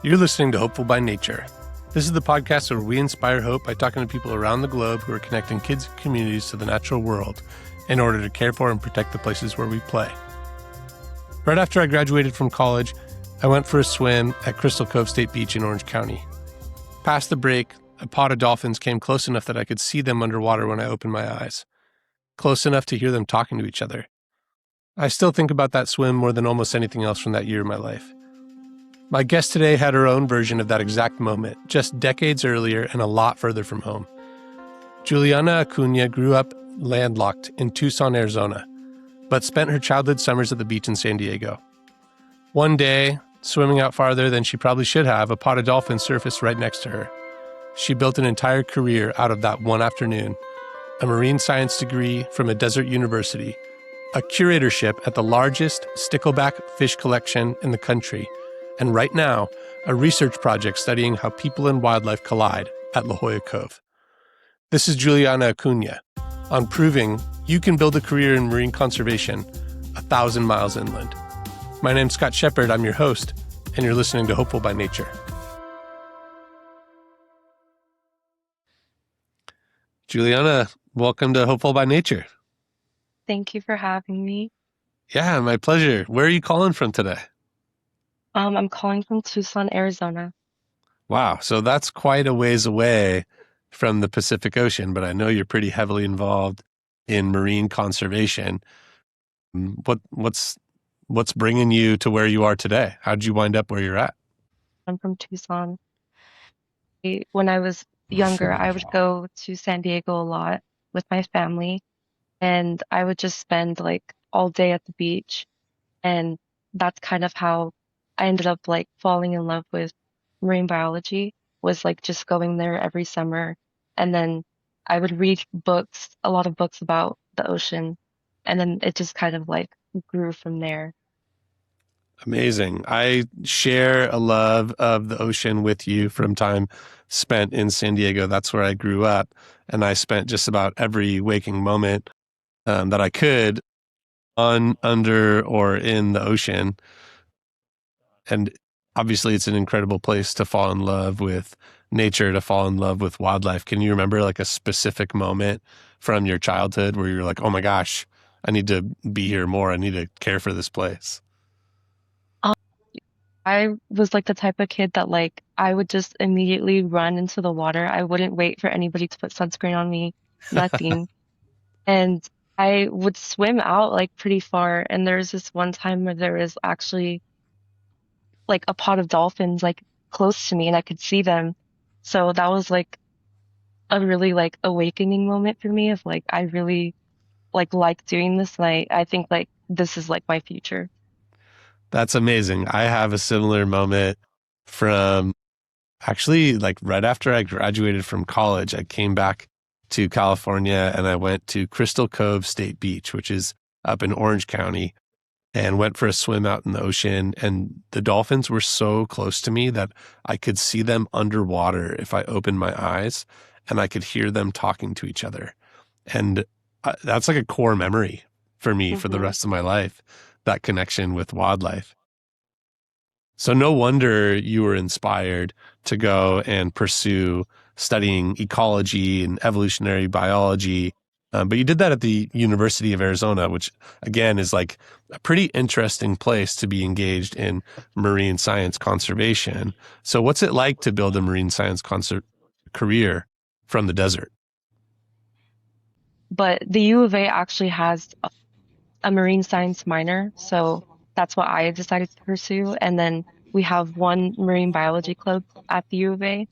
You're listening to Hopeful by Nature. This is the podcast where we inspire hope by talking to people around the globe who are connecting kids and communities to the natural world in order to care for and protect the places where we play. Right after I graduated from college, I went for a swim at Crystal Cove State Beach in Orange County. Past the break, a pod of dolphins came close enough that I could see them underwater when I opened my eyes. Close enough to hear them talking to each other. I still think about that swim more than almost anything else from that year in my life. My guest today had her own version of that exact moment, just decades earlier and a lot further from home. Julianna Acuña grew up landlocked in Tucson, Arizona, but spent her childhood summers at the beach in San Diego. One day, swimming out farther than she probably should have, a pod of dolphins surfaced right next to her. She built an entire career out of that one afternoon, a marine science degree from a desert university, a curatorship at the largest stickleback fish collection in the country, and right now, a research project studying how people and wildlife collide at La Jolla Cove. This is Julianna Acuña on proving you can build a career in marine conservation 1,000 miles inland. My name's Scott Shepard, I'm your host, and you're listening to Hopeful by Nature. Julianna, welcome to Hopeful by Nature. Thank you for having me. Yeah, my pleasure. Where are you calling from today? I'm calling from Tucson, Arizona. Wow, so that's quite a ways away from the Pacific Ocean, but I know you're pretty heavily involved in marine conservation. What's bringing you to where you are today? How did you wind up where you're at? I'm from Tucson. When I was younger, I would go to San Diego a lot with my family, and I would just spend like all day at the beach. And that's kind of how I ended up like falling in love with marine biology, was like just going there every summer. And then I would read books, a lot of books about the ocean. And then it just kind of like grew from there. Amazing. I share a love of the ocean with you from time spent in San Diego. That's where I grew up. And I spent just about every waking moment that I could on, under, or in the ocean. And obviously it's an incredible place to fall in love with nature, to fall in love with wildlife. Can you remember like a specific moment from your childhood where you're like, oh my gosh, I need to be here more. I need to care for this place? I was like the type of kid that like I would just immediately run into the water. I wouldn't wait for anybody to put sunscreen on me, nothing. And I would swim out like pretty far. And there's this one time where there was actually like a pod of dolphins like close to me and I could see them. So that was like a really like awakening moment for me of like I really like doing this and I think like this is like my future. That's amazing. I have a similar moment from actually like right after I graduated from college. I came back to California and I went to Crystal Cove State Beach, which is up in Orange County, and went for a swim out in the ocean. And the dolphins were so close to me that I could see them underwater if I opened my eyes, and I could hear them talking to each other. And that's like a core memory for me for the rest of my life, that connection with wildlife. So no wonder you were inspired to go and pursue studying ecology and evolutionary biology. But you did that at the University of Arizona, which again is like a pretty interesting place to be engaged in marine science conservation. So what's it like to build a marine science career from the desert? But the U of A actually has a marine science minor, so that's what I decided to pursue. And then we have one marine biology club at the U of A,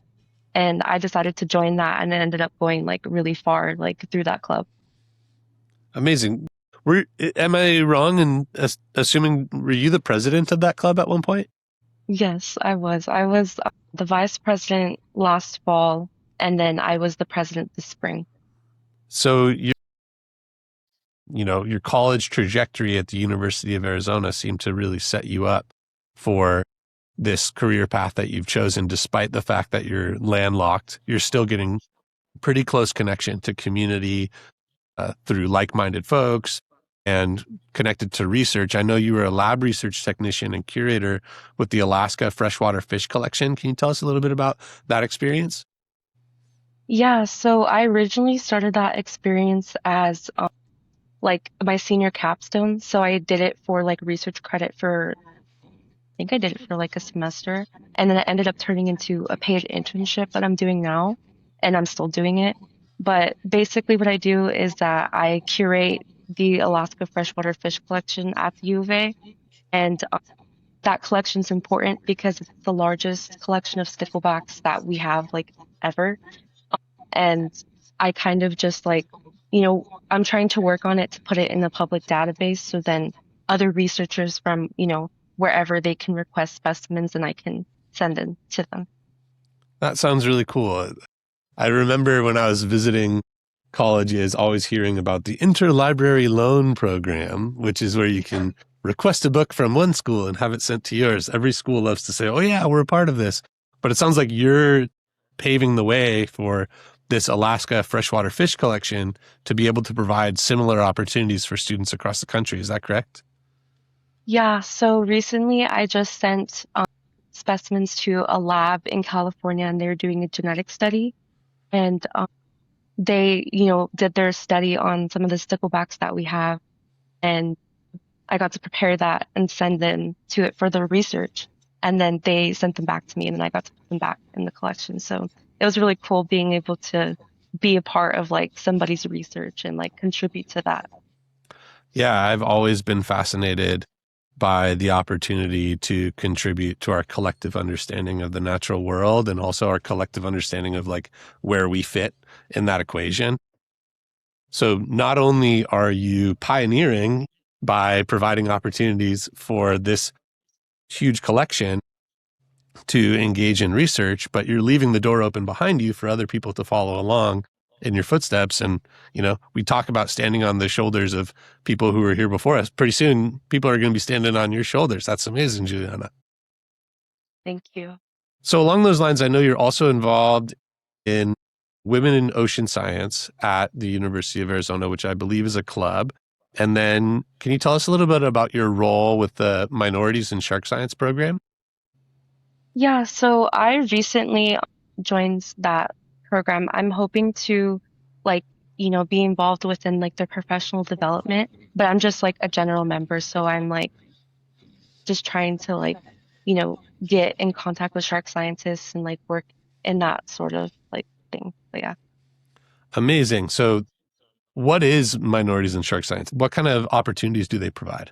and I decided to join that, and it ended up going like really far, like through that club. Amazing. Am I wrong in assuming, were you the president of that club at one point? Yes, I was. I was the vice president last fall, and then I was the president this spring. So your college trajectory at the University of Arizona seemed to really set you up for this career path that you've chosen. Despite the fact that you're landlocked, you're still getting pretty close connection to community through like-minded folks, and connected to research. I know you were a lab research technician and curator with the Alaska Freshwater Fish Collection. Can you tell us a little bit about that experience? Yeah, so I originally started that experience as like my senior capstone. So I did it for like research credit for, I think I did it for like a semester. And then it ended up turning into a paid internship that I'm doing now, and I'm still doing it. But basically, what I do is that I curate the Alaska Freshwater Fish Collection at the U of A. And that collection's important because it's the largest collection of sticklebacks that we have like ever. And I kind of just like, I'm trying to work on it to put it in the public database so then other researchers from, wherever they can request specimens and I can send them to them. That sounds really cool. I remember when I was visiting colleges always hearing about the interlibrary loan program, which is where you can request a book from one school and have it sent to yours. Every school loves to say, oh yeah, we're a part of this. But it sounds like you're paving the way for this Alaska freshwater fish collection to be able to provide similar opportunities for students across the country. Is that correct? Yeah, so recently I just sent specimens to a lab in California and they're doing a genetic study. And they, did their study on some of the sticklebacks that we have. And I got to prepare that and send them to it for their research. And then they sent them back to me and then I got to put them back in the collection. So it was really cool being able to be a part of like somebody's research and like contribute to that. Yeah, I've always been fascinated by the opportunity to contribute to our collective understanding of the natural world and also our collective understanding of like where we fit in that equation. So not only are you pioneering by providing opportunities for this huge collection to engage in research, but you're leaving the door open behind you for other people to follow along in your footsteps. And, we talk about standing on the shoulders of people who were here before us. Pretty soon, people are going to be standing on your shoulders. That's amazing, Juliana. Thank you. So along those lines, I know you're also involved in Women in Ocean Science at the University of Arizona, which I believe is a club. And then can you tell us a little bit about your role with the Minorities in Shark Science program? Yeah, so I recently joined that program. I'm hoping to like, be involved within like their professional development, but I'm just like a general member. So I'm like just trying to like, get in contact with shark scientists and like work in that sort of like thing. But yeah. Amazing. So what is Minorities in Shark Science? What kind of opportunities do they provide?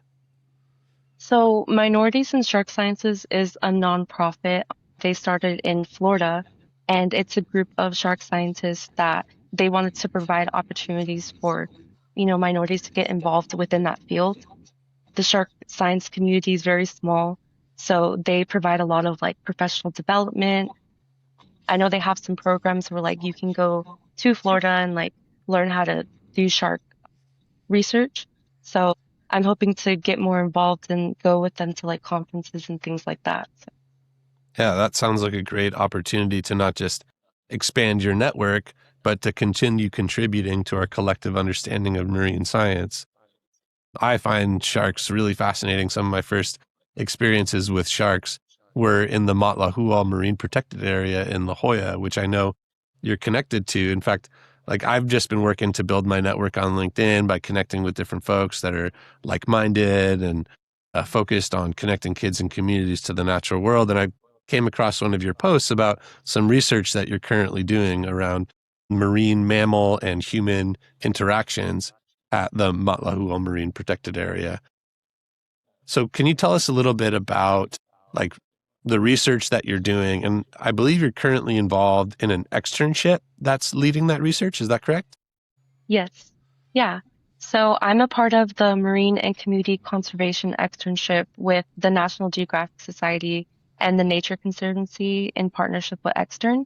So Minorities in Shark Sciences is a nonprofit. They started in Florida, and it's a group of shark scientists that they wanted to provide opportunities for, minorities to get involved within that field. The shark science community is very small, so they provide a lot of like professional development. I know they have some programs where like you can go to Florida and like learn how to do shark research. So I'm hoping to get more involved and go with them to like conferences and things like that. So, Yeah, that sounds like a great opportunity to not just expand your network, but to continue contributing to our collective understanding of marine science. I find sharks really fascinating. Some of my first experiences with sharks were in the Matlahual Marine Protected Area in La Jolla, which I know you're connected to. In fact, like I've just been working to build my network on LinkedIn by connecting with different folks that are like-minded and focused on connecting kids and communities to the natural world. And I came across one of your posts about some research that you're currently doing around marine mammal and human interactions at the Matlahual Marine Protected Area. So can you tell us a little bit about like the research that you're doing? And I believe you're currently involved in an externship that's leading that research. Is that correct? yes. Yeah. So I'm a part of the Marine and Community Conservation Externship with the National Geographic Society and the Nature Conservancy in partnership with Extern.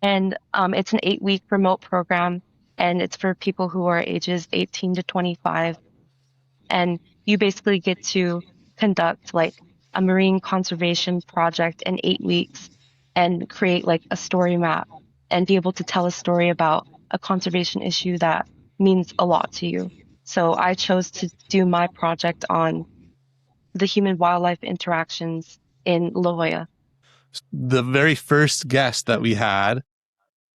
And it's an 8-week remote program, and it's for people who are ages 18 to 25. And you basically get to conduct like a marine conservation project in 8 weeks and create like a story map and be able to tell a story about a conservation issue that means a lot to you. So I chose to do my project on the human wildlife interactions in La Jolla. The very first guest that we had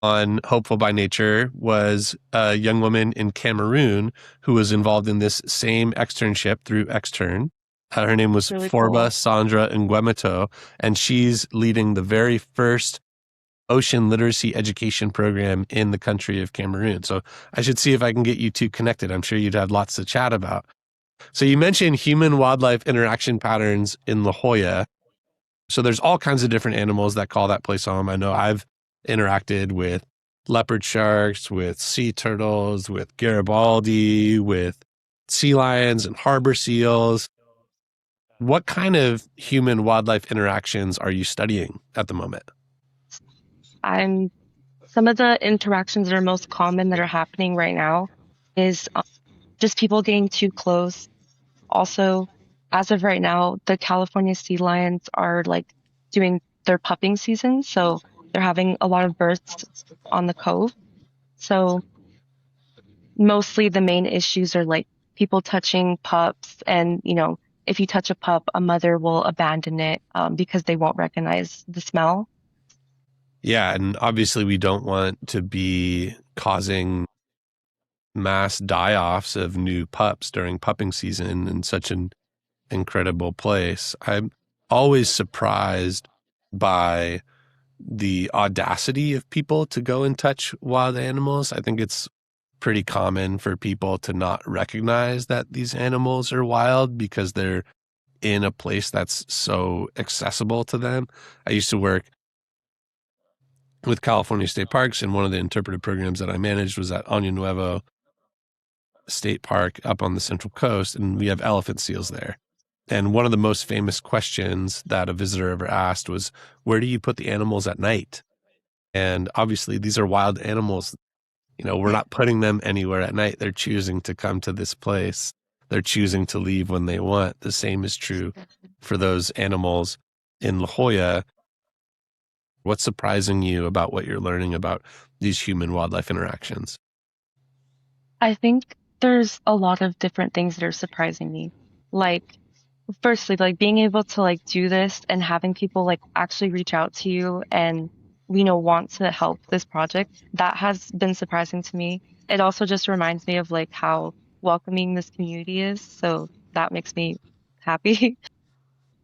on Hopeful by Nature was a young woman in Cameroon who was involved in this same externship through Extern. Her name was Really Forba cool. Sandra Nguemeto, and she's leading the very first ocean literacy education program in the country of Cameroon. So I should see if I can get you two connected. I'm sure you'd have lots to chat about. So you mentioned human wildlife interaction patterns in La Jolla. So there's all kinds of different animals that call that place home. I know I've interacted with leopard sharks, with sea turtles, with Garibaldi, with sea lions and harbor seals. What kind of human wildlife interactions are you studying at the moment? I'm Some of the interactions that are most common that are happening right now is just people getting too close. Also, as of right now, the California sea lions are like doing their pupping season, so they're having a lot of births on the cove. So mostly the main issues are like people touching pups, and if you touch a pup, a mother will abandon it because they won't recognize the smell. Yeah, and obviously we don't want to be causing mass die-offs of new pups during pupping season in such an incredible place. I'm always surprised by the audacity of people to go and touch wild animals. I think it's pretty common for people to not recognize that these animals are wild because they're in a place that's so accessible to them. I used to work with California State Parks, and one of the interpretive programs that I managed was at Año Nuevo State Park up on the Central Coast, and we have elephant seals there. And one of the most famous questions that a visitor ever asked was, where do you put the animals at night? And obviously these are wild animals. We're not putting them anywhere at night. They're choosing to come to this place. They're choosing to leave when they want. The same is true for those animals in La Jolla. What's surprising you about what you're learning about these human wildlife interactions? I think there's a lot of different things that are surprising me. Like, firstly, like being able to like do this and having people like actually reach out to you and want to help this project, that has been surprising to me. It also just reminds me of like how welcoming this community is, so that makes me happy.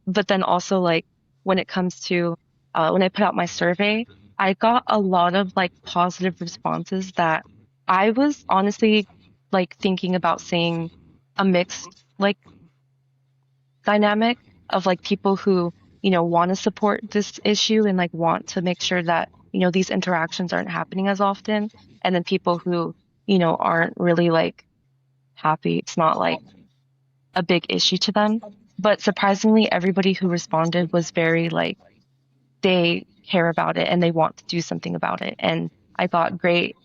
But then also like when it comes to when I put out my survey, I got a lot of like positive responses that I was honestly like thinking about saying a mixed like dynamic of like people who want to support this issue and like want to make sure that these interactions aren't happening as often, and then people who aren't really like happy. It's not like a big issue to them. But surprisingly, everybody who responded was very like they care about it and they want to do something about it. And I got great,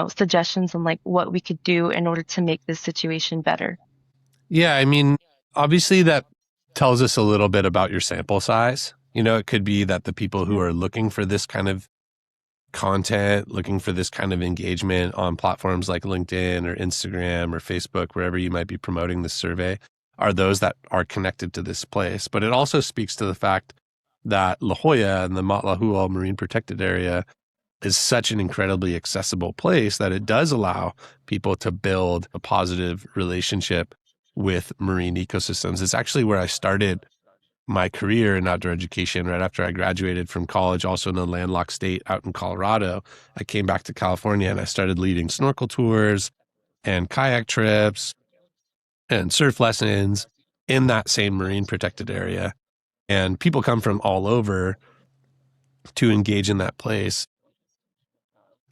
suggestions on like what we could do in order to make this situation better. Yeah, I mean, obviously that tells us a little bit about your sample size. It could be that the people who are looking for this kind of content, looking for this kind of engagement on platforms like LinkedIn or Instagram or Facebook, wherever you might be promoting this survey, are those that are connected to this place. But it also speaks to the fact that La Jolla and the Matlahua Marine Protected Area is such an incredibly accessible place that it does allow people to build a positive relationship with marine ecosystems. It's actually where I started my career in outdoor education right after I graduated from college, also in a landlocked state out in Colorado. I came back to California and I started leading snorkel tours and kayak trips and surf lessons in that same marine protected area. And people come from all over to engage in that place.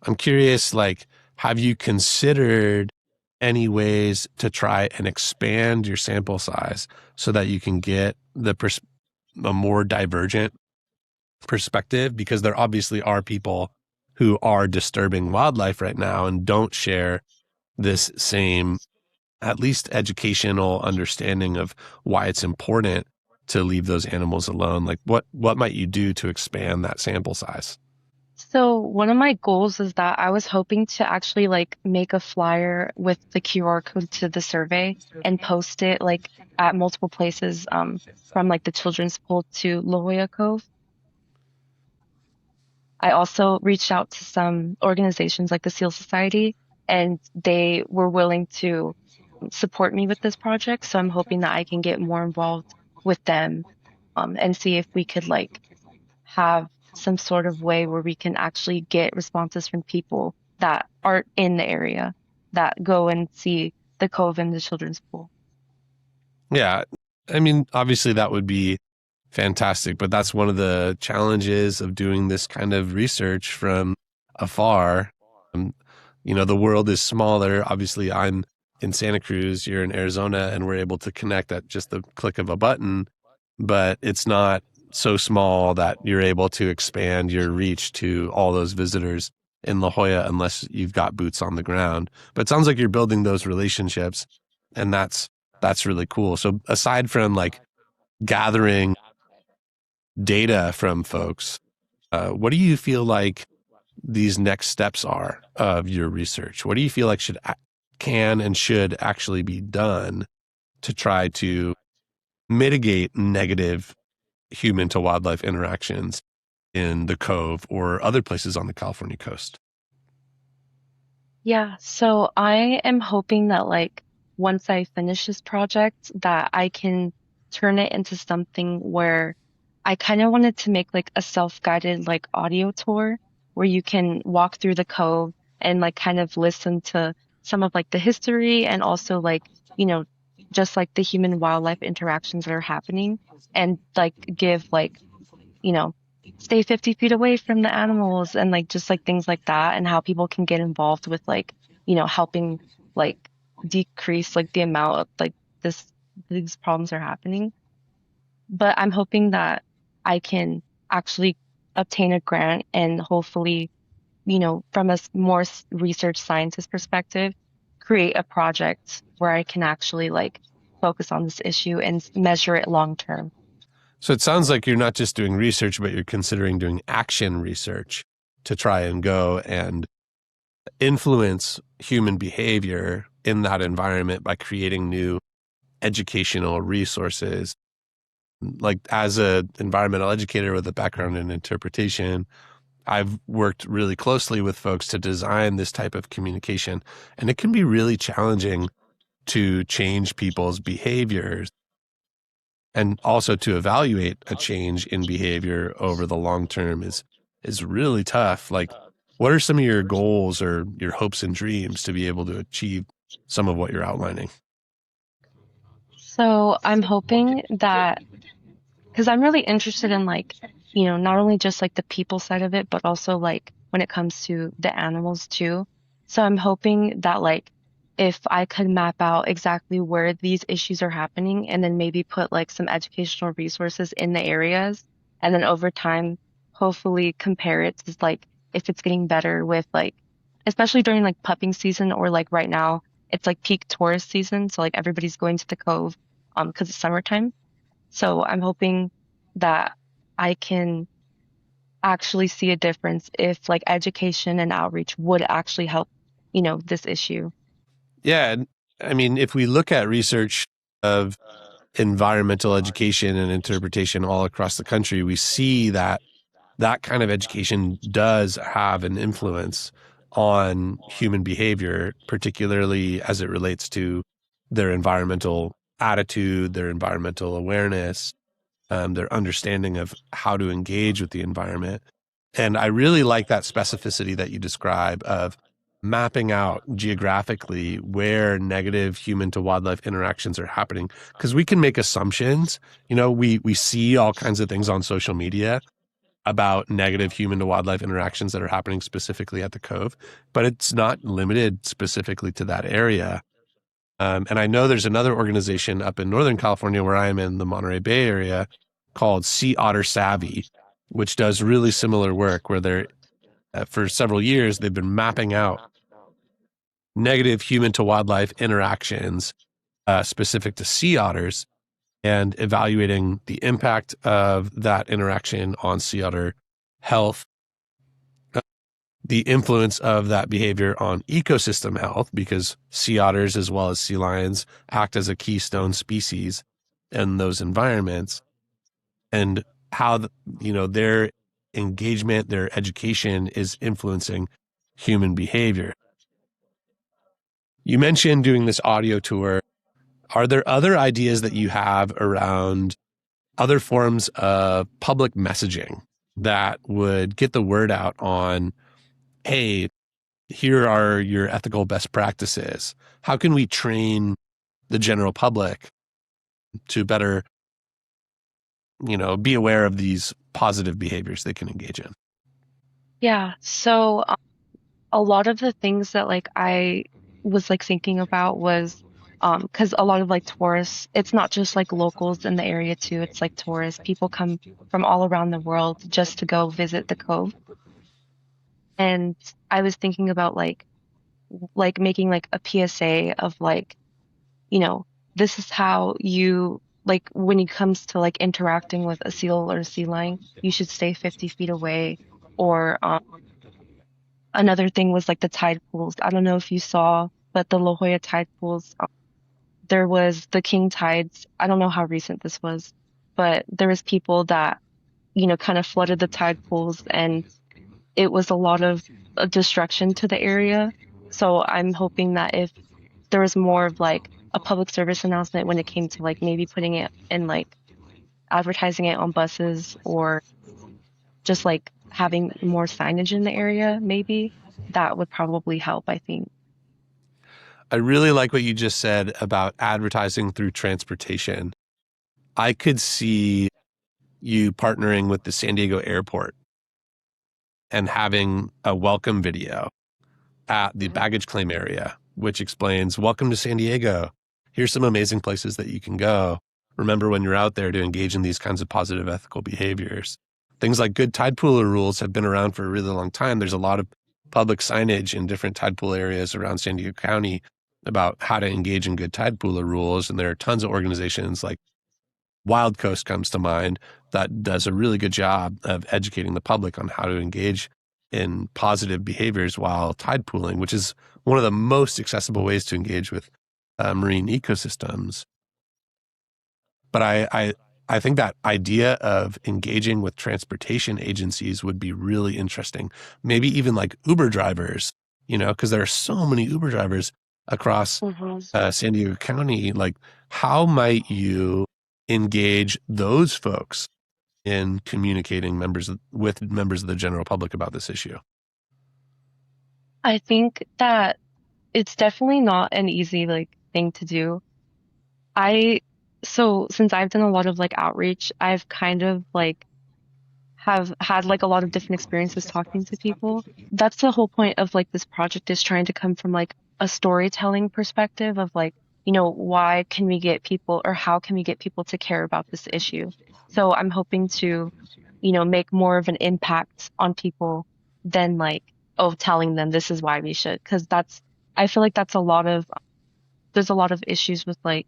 I'm curious, like, have you considered any ways to try and expand your sample size so that you can get a more divergent perspective? Because there obviously are people who are disturbing wildlife right now and don't share this same, at least educational understanding of why it's important to leave those animals alone. Like what might you do to expand that sample size? So one of my goals is that I was hoping to actually like make a flyer with the QR code to the survey and post it like at multiple places from like the children's pool to La Jolla Cove. I also reached out to some organizations like the Seal Society, and they were willing to support me with this project. So I'm hoping that I can get more involved with them, and see if we could like have some sort of way where we can actually get responses from people that aren't in the area that go and see the cove and the children's pool. Yeah. I mean, obviously that would be fantastic, but that's one of the challenges of doing this kind of research from afar. Um, the world is smaller. Obviously, I'm in Santa Cruz, you're in Arizona, and we're able to connect at just the click of a button, but it's not so small that you're able to expand your reach to all those visitors in La Jolla unless you've got boots on the ground. But it sounds like you're building those relationships, and that's really cool. So aside from like gathering data from folks, what do you feel like these next steps are of your research? What do you feel like can and should actually be done to try to mitigate negative human to wildlife interactions in the Cove or other places on the California coast? Yeah, so I am hoping that like once I finish this project that I can turn it into something where I kind of wanted to make like a self-guided like audio tour where you can walk through the cove and like kind of listen to some of like the history and also like, you know, just like the human wildlife interactions that are happening and like give like you know, stay 50 feet away from the animals and like just like things like that and how people can get involved with like, helping like decrease like the amount of like this these problems are happening. But I'm hoping that I can actually obtain a grant and hopefully, from a more research scientist perspective, create a project where I can actually like focus on this issue and measure it long term. So it sounds like you're not just doing research, but you're considering doing action research to try and go and influence human behavior in that environment by creating new educational resources. Like as an environmental educator with a background in interpretation, I've worked really closely with folks to design this type of communication, and it can be really challenging to change people's behaviors and also to evaluate a change in behavior over the long term is really tough. Like, what are some of your goals or your hopes and dreams to be able to achieve some of what you're outlining? So I'm hoping that because I'm really interested in like, not only just like the people side of it, but also like when it comes to the animals too. So I'm hoping that like if I could map out exactly where these issues are happening and then maybe put like some educational resources in the areas and then over time hopefully compare it to like if it's getting better with like especially during like pupping season or like right now it's like peak tourist season. So like everybody's going to the cove because it's summertime. So I'm hoping that I can actually see a difference if like education and outreach would actually help, this issue. Yeah. I mean, if we look at research of environmental education and interpretation all across the country, we see that that kind of education does have an influence on human behavior, particularly as it relates to their environmental attitude, their environmental awareness, their understanding of how to engage with the environment. And I really like that specificity that you describe of mapping out geographically where negative human to wildlife interactions are happening. Because we can make assumptions. We see all kinds of things on social media about negative human to wildlife interactions that are happening specifically at the Cove, but it's not limited specifically to that area. And I know there's another organization up in Northern California where I am in the Monterey Bay area called Sea Otter Savvy, which does really similar work where they're, for several years, they've been mapping out negative human to wildlife interactions specific to sea otters and evaluating the impact of that interaction on sea otter health, the influence of that behavior on ecosystem health, because sea otters as well as sea lions act as a keystone species in those environments, and how their engagement, their education is influencing human behavior. You mentioned doing this audio tour. Are there other ideas that you have around other forms of public messaging that would get the word out on, hey, here are your ethical best practices? How can we train the general public to better, be aware of these positive behaviors they can engage in? Yeah. So a lot of the things that like I was like thinking about was because a lot of like tourists, it's not just like locals in the area too, it's like tourists. People come from all around the world just to go visit the cove. And I was thinking about like making like a PSA of like, you know, this is how you like when it comes to like interacting with a seal or a sea lion, you should stay 50 feet away. Or another thing was like the tide pools. I don't know if you saw, but the La Jolla tide pools, there was the king tides. I don't know how recent this was, but there was people that, kind of flooded the tide pools and it was a lot of destruction to the area. So I'm hoping that if there was more of like a public service announcement when it came to like maybe putting it in like advertising it on buses or just like having more signage in the area, maybe that would probably help, I think. I really like what you just said about advertising through transportation. I could see you partnering with the San Diego airport and having a welcome video at the baggage claim area, which explains, welcome to San Diego. Here's some amazing places that you can go. Remember when you're out there to engage in these kinds of positive ethical behaviors. Things like good tide pooler rules have been around for a really long time. There's a lot of public signage in different tide pool areas around San Diego County about how to engage in good tide pooler rules. And there are tons of organizations like Wild Coast comes to mind that does a really good job of educating the public on how to engage in positive behaviors while tide pooling, which is one of the most accessible ways to engage with marine ecosystems. But I think that idea of engaging with transportation agencies would be really interesting. Maybe even like Uber drivers, because there are so many Uber drivers across Hmm. San Diego County. Like, how might you engage those folks in communicating with members of the general public about this issue? I think that it's definitely not an easy like thing to do. I so since I've done a lot of like outreach, I've kind of like have had like a lot of different experiences talking to people. That's the whole point of like this project is trying to come from like a storytelling perspective of like, why can we get people or how can we get people to care about this issue? So I'm hoping to, make more of an impact on people than like, oh, telling them this is why we should. Because I feel like there's a lot of issues with like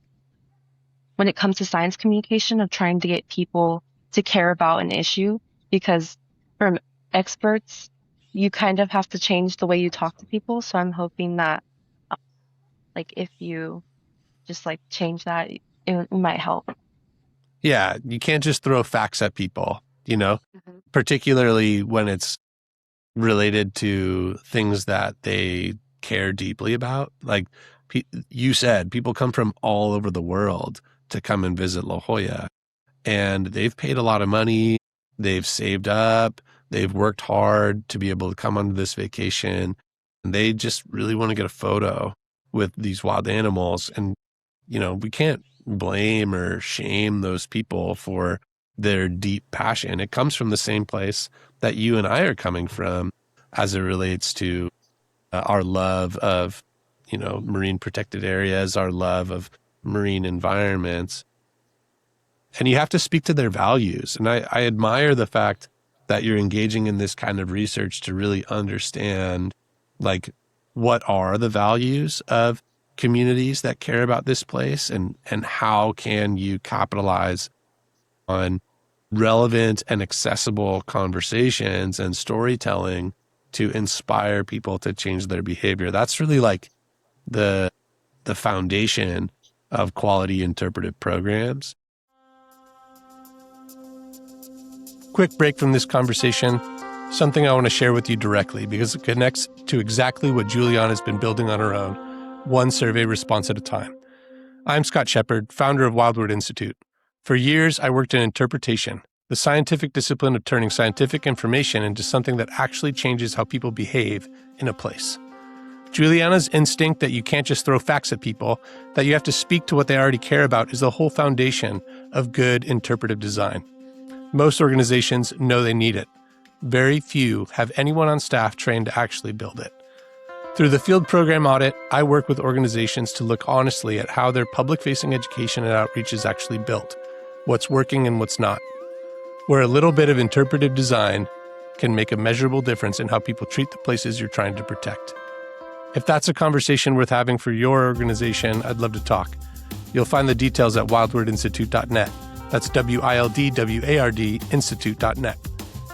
when it comes to science communication of trying to get people to care about an issue because from experts, you kind of have to change the way you talk to people. So I'm hoping that like if you just like change that, it might help. Yeah, you can't just throw facts at people, Mhm. particularly when it's related to things that they care deeply about. Like you said, people come from all over the world to come and visit La Jolla, and they've paid a lot of money. They've saved up. They've worked hard to be able to come on this vacation. And they just really want to get a photo with these wild animals. And, we can't blame or shame those people for their deep passion. It comes from the same place that you and I are coming from as it relates to our love of, marine protected areas, our love of marine environments. And you have to speak to their values. And I admire the fact that you're engaging in this kind of research to really understand, like, what are the values of communities that care about this place, and how can you capitalize on relevant and accessible conversations and storytelling to inspire people to change their behavior. That's really like the foundation of quality interpretive programs. Quick break from this conversation, something I want to share with you directly because it connects to exactly what Julianna has been building on her own, one survey response at a time. I'm Scott Shepard, founder of Wildwood Institute. For years, I worked in interpretation, the scientific discipline of turning scientific information into something that actually changes how people behave in a place. Julianna's instinct that you can't just throw facts at people, that you have to speak to what they already care about, is the whole foundation of good interpretive design. Most organizations know they need it. Very few have anyone on staff trained to actually build it. Through the field program audit, I work with organizations to look honestly at how their public-facing education and outreach is actually built, what's working and what's not, where a little bit of interpretive design can make a measurable difference in how people treat the places you're trying to protect. If that's a conversation worth having for your organization, I'd love to talk. You'll find the details at wildwardinstitute.net. That's WILDWARD institute.net.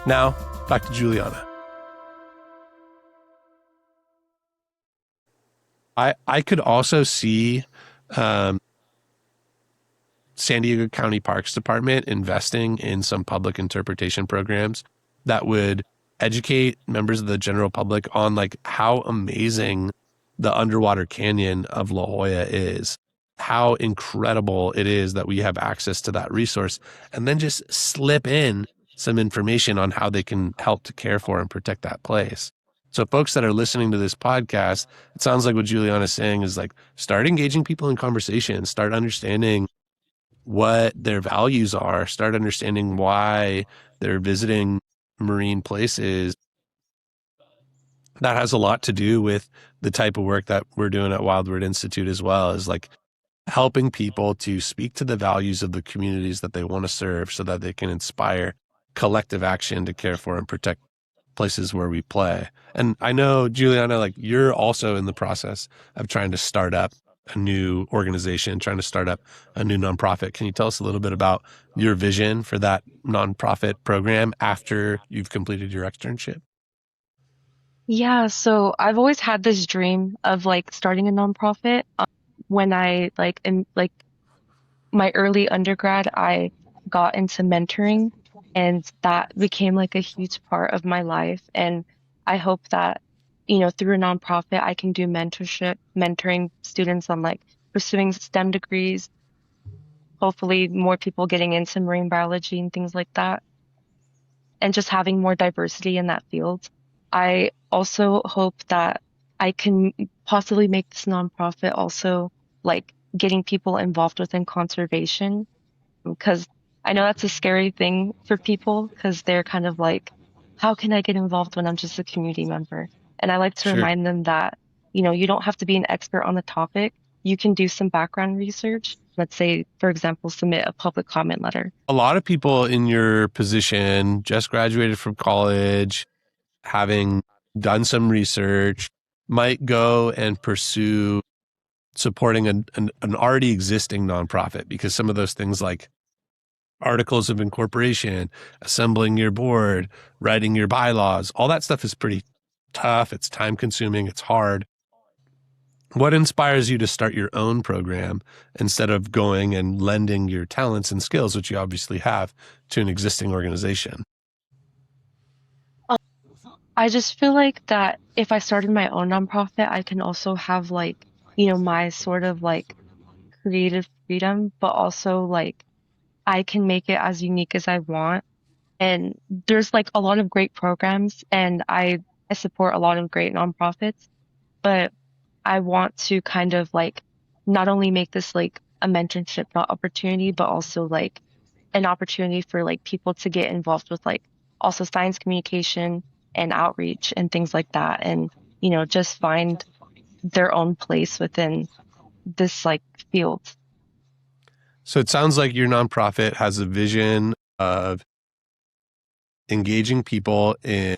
Now, back to Julianna. I could also see San Diego County Parks Department investing in some public interpretation programs that would educate members of the general public on like how amazing the underwater canyon of La Jolla is, how incredible it is that we have access to that resource, and then just slip in some information on how they can help to care for and protect that place. So folks that are listening to this podcast, it sounds like what Julianna is saying is like, start engaging people in conversation, start understanding what their values are, start understanding why they're visiting marine places. That has a lot to do with the type of work that we're doing at Wildwood Institute as well, is like helping people to speak to the values of the communities that they want to serve so that they can inspire collective action to care for and protect places where we play. And I know, Julianna, like you're also in the process of trying to start up a new organization, trying to start up a new nonprofit. Can you tell us a little bit about your vision for that nonprofit program after you've completed your externship? Yeah, so I've always had this dream of like starting a nonprofit. When I like in like my early undergrad, I got into mentoring, and that became like a huge part of my life. And I hope that, through a nonprofit, I can do mentorship, mentoring students on like pursuing STEM degrees, hopefully more people getting into marine biology and things like that, and just having more diversity in that field. I also hope that I can possibly make this nonprofit also like getting people involved within conservation, because I know that's a scary thing for people because they're kind of like, how can I get involved when I'm just a community member? And I like to Sure. remind them that, you don't have to be an expert on the topic. You can do some background research. Let's say, for example, submit a public comment letter. A lot of people in your position just graduated from college, having done some research, might go and pursue supporting an already existing nonprofit, because some of those things like articles of incorporation, assembling your board, writing your bylaws, all that stuff is pretty tough. It's time consuming. It's hard. What inspires you to start your own program instead of going and lending your talents and skills, which you obviously have, to an existing organization? I just feel like that if I started my own nonprofit, I can also have like, my sort of like creative freedom, but also like I can make it as unique as I want. And there's like a lot of great programs, and I support a lot of great nonprofits, but I want to kind of like not only make this like a mentorship not opportunity, but also like an opportunity for like people to get involved with like also science communication and outreach and things like that. And, just find their own place within this like field. So it sounds like your nonprofit has a vision of engaging people in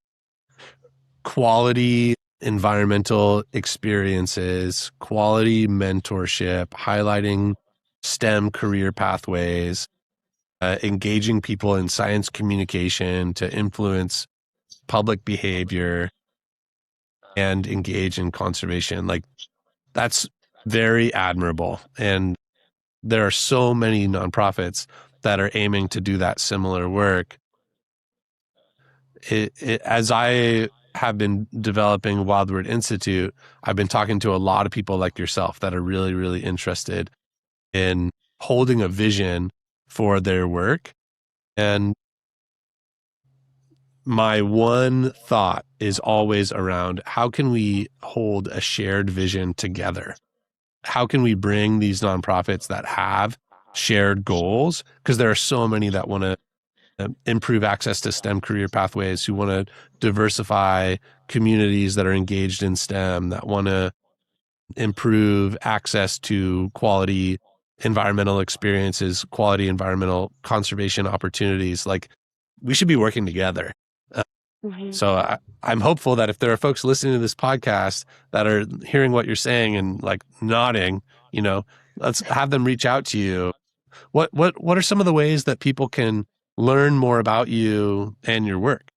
quality environmental experiences, quality mentorship, highlighting STEM career pathways, engaging people in science communication to influence public behavior, and engage in conservation. Like, that's very admirable. And there are so many nonprofits that are aiming to do that similar work. As I have been developing Wildwood Institute, I've been talking to a lot of people like yourself that are really, really interested in holding a vision for their work. And my one thought is always around, how can we hold a shared vision together? How can we bring these nonprofits that have shared goals? Because there are so many that want to improve access to STEM career pathways, who want to diversify communities that are engaged in STEM, that want to improve access to quality environmental experiences, quality environmental conservation opportunities. Like, we should be working together. So I'm hopeful that if there are folks listening to this podcast that are hearing what you're saying and like nodding, let's have them reach out to you. What are some of the ways that people can learn more about you and your work?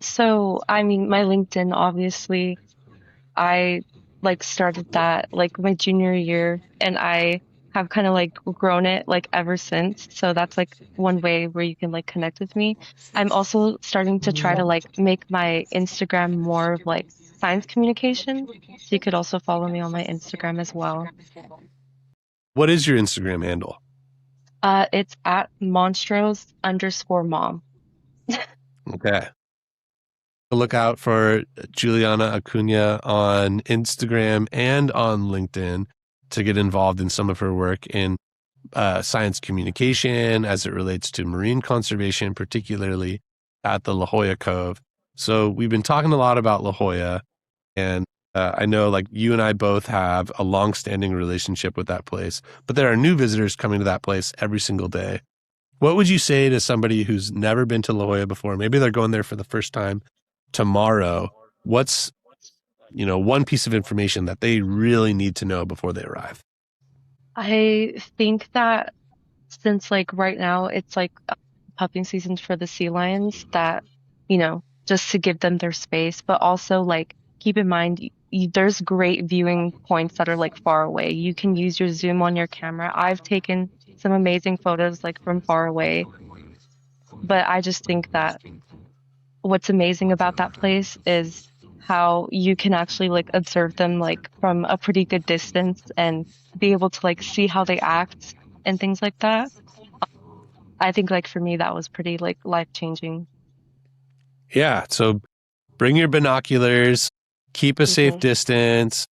So, I mean, my LinkedIn, obviously, I like started that like my junior year, and I have kind of like grown it like ever since. So that's like one way where you can like connect with me. I'm also starting to try to like make my Instagram more of like science communication. So you could also follow me on my Instagram as well. What is your Instagram handle? It's at monstros_mom. Okay. Look out for Julianna Acuña on Instagram and on LinkedIn to get involved in some of her work in science communication as it relates to marine conservation, particularly at the La Jolla Cove. So we've been talking a lot about La Jolla, and I know like you and I both have a long-standing relationship with that place, but there are new visitors coming to that place every single day. What would you say to somebody who's never been to La Jolla before? Maybe they're going there for the first time tomorrow. What's, one piece of information that they really need to know before they arrive? I think that since like right now it's like pupping season for the sea lions, that, just to give them their space, but also like keep in mind there's great viewing points that are like far away. You can use your zoom on your camera. I've taken some amazing photos like from far away, but I just think that what's amazing about that place is how you can actually like observe them like from a pretty good distance and be able to like see how they act and things like that. I think like for me that was pretty like life changing. Yeah. So bring your binoculars, keep a safe distance,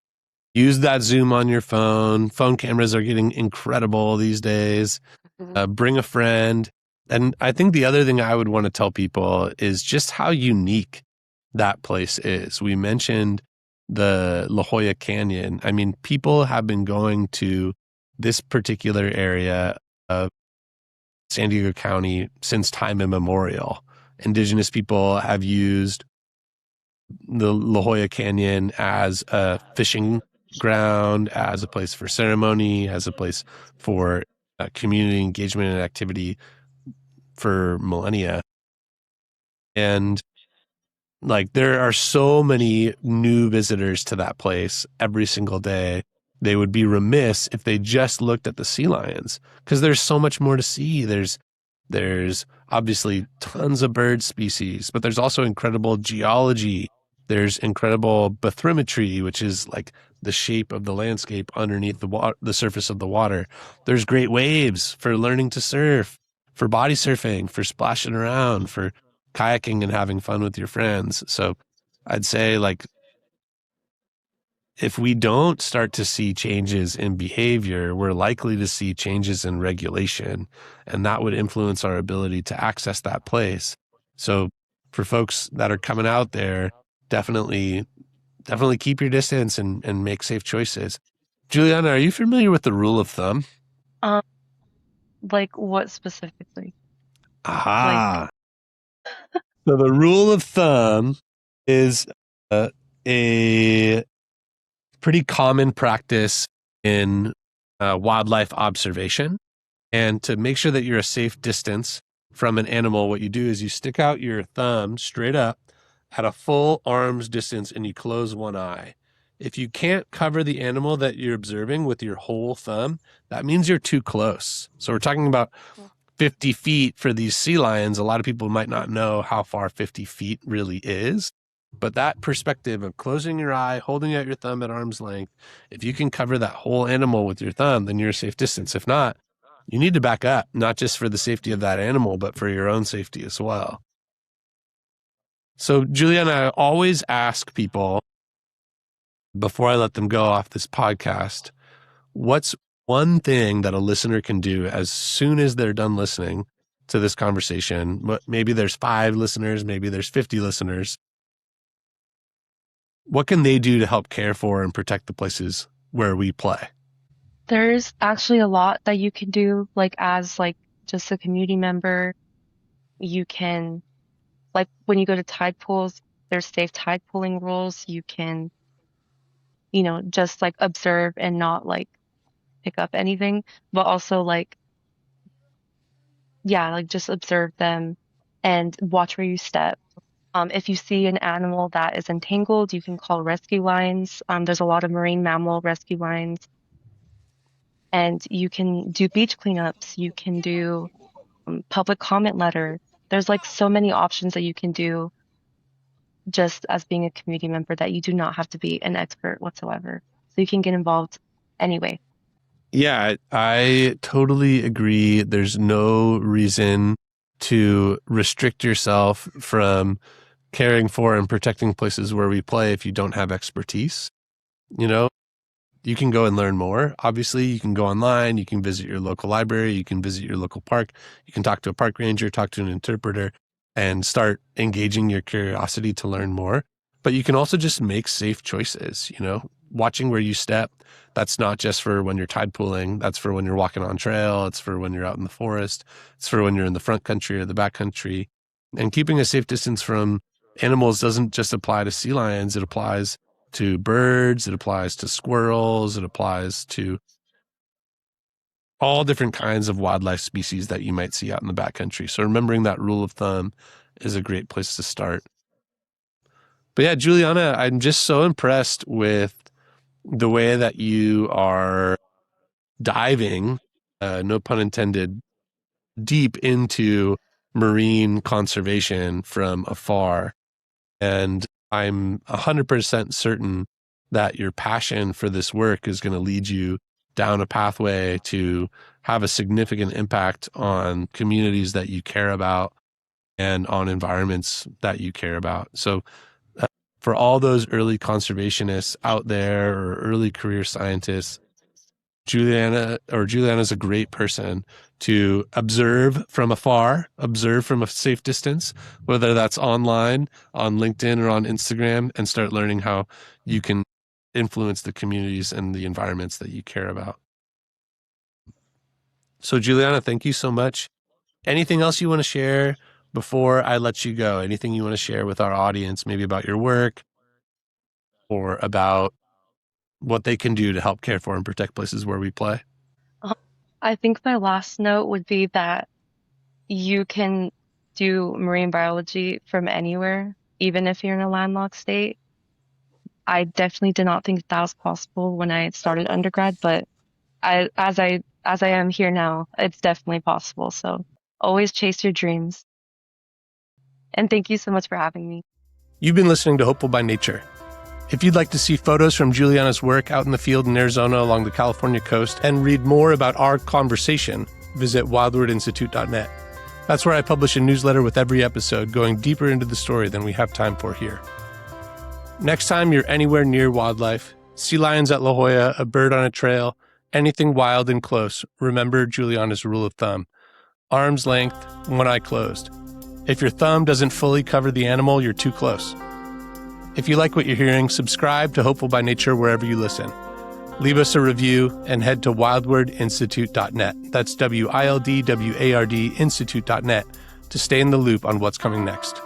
use that zoom on your phone. Phone cameras are getting incredible these days. Bring a friend. And I think the other thing I would want to tell people is just how unique that place is. We mentioned the La Jolla Canyon. I mean, people have been going to this particular area of San Diego County since time immemorial. Indigenous people have used the La Jolla Canyon as a fishing ground, as a place for ceremony, as a place for community engagement and activity for millennia. And like, there are so many new visitors to that place every single day. They would be remiss if they just looked at the sea lions, because there's so much more to see. There's obviously tons of bird species, but there's also incredible geology. There's incredible bathymetry, which is like the shape of the landscape underneath the surface of the water. There's great waves for learning to surf, for body surfing, for splashing around, for kayaking and having fun with your friends. So I'd say, like, if we don't start to see changes in behavior, we're likely to see changes in regulation, and that would influence our ability to access that place. So for folks that are coming out there, definitely keep your distance and make safe choices. Juliana, are you familiar with the rule of thumb? Um, like what specifically? Like, Aha. So the rule of thumb is a pretty common practice in wildlife observation. And to make sure that you're a safe distance from an animal, what you do is you stick out your thumb straight up at a full arm's distance and you close one eye. If you can't cover the animal that you're observing with your whole thumb, that means you're too close. So we're talking about 50 feet for these sea lions. A lot of people might not know how far 50 feet really is. But that perspective of closing your eye, holding out your thumb at arm's length, if you can cover that whole animal with your thumb, then you're a safe distance. If not, you need to back up, not just for the safety of that animal, but for your own safety as well. So, Julianna, I always ask people before I let them go off this podcast, what's one thing that a listener can do as soon as they're done listening to this conversation? Maybe there's 5 listeners, maybe there's 50 listeners. What can they do to help care for and protect the places where we play? There's actually a lot that you can do, like as like just a community member. You can, like when you go to tide pools, there's safe tide pooling rules. You can, just like observe and not like pick up anything, but also like just observe them and watch where you step. If you see an animal that is entangled, you can call rescue lines. There's a lot of marine mammal rescue lines. And you can do beach cleanups. You can do public comment letter. There's like so many options that you can do just as being a community member that you do not have to be an expert whatsoever. So you can get involved anyway. Yeah, I totally agree. There's no reason to restrict yourself from caring for and protecting places where we play if you don't have expertise. You can go and learn more. Obviously, you can go online, you can visit your local library, you can visit your local park, you can talk to a park ranger, talk to an interpreter, and start engaging your curiosity to learn more. But you can also just make safe choices, watching where you step. That's not just for when you're tide pooling. That's for when you're walking on trail. It's for when you're out in the forest. It's for when you're in the front country or the back country. And keeping a safe distance from animals doesn't just apply to sea lions. It applies to birds. It applies to squirrels. It applies to all different kinds of wildlife species that you might see out in the backcountry. So remembering that rule of thumb is a great place to start. But yeah, Julianna, I'm just so impressed with the way that you are diving, no pun intended, deep into marine conservation from afar. And I'm 100% certain that your passion for this work is going to lead you down a pathway to have a significant impact on communities that you care about and on environments that you care about. So for all those early conservationists out there or early career scientists, Julianna is a great person to observe from afar, observe from a safe distance, whether that's online, on LinkedIn or on Instagram, and start learning how you can influence the communities and the environments that you care about. So Julianna, thank you so much. Anything else you want to share before I let you go? Anything you want to share with our audience, maybe about your work or about what they can do to help care for and protect places where we play? I think my last note would be that you can do marine biology from anywhere, even if you're in a landlocked state. I definitely did not think that was possible when I started undergrad, but as I am here now, it's definitely possible. So always chase your dreams. And thank you so much for having me. You've been listening to Hopeful by Nature. If you'd like to see photos from Julianna's work out in the field in Arizona along the California coast and read more about our conversation, visit wildwardinstitute.net. That's where I publish a newsletter with every episode, going deeper into the story than we have time for here. Next time you're anywhere near wildlife, sea lions at La Jolla, a bird on a trail, anything wild and close, remember Julianna's rule of thumb. Arm's length, one eye closed. If your thumb doesn't fully cover the animal, you're too close. If you like what you're hearing, subscribe to Hopeful by Nature wherever you listen. Leave us a review and head to wildwardinstitute.net. That's WILDWARD institute.net to stay in the loop on what's coming next.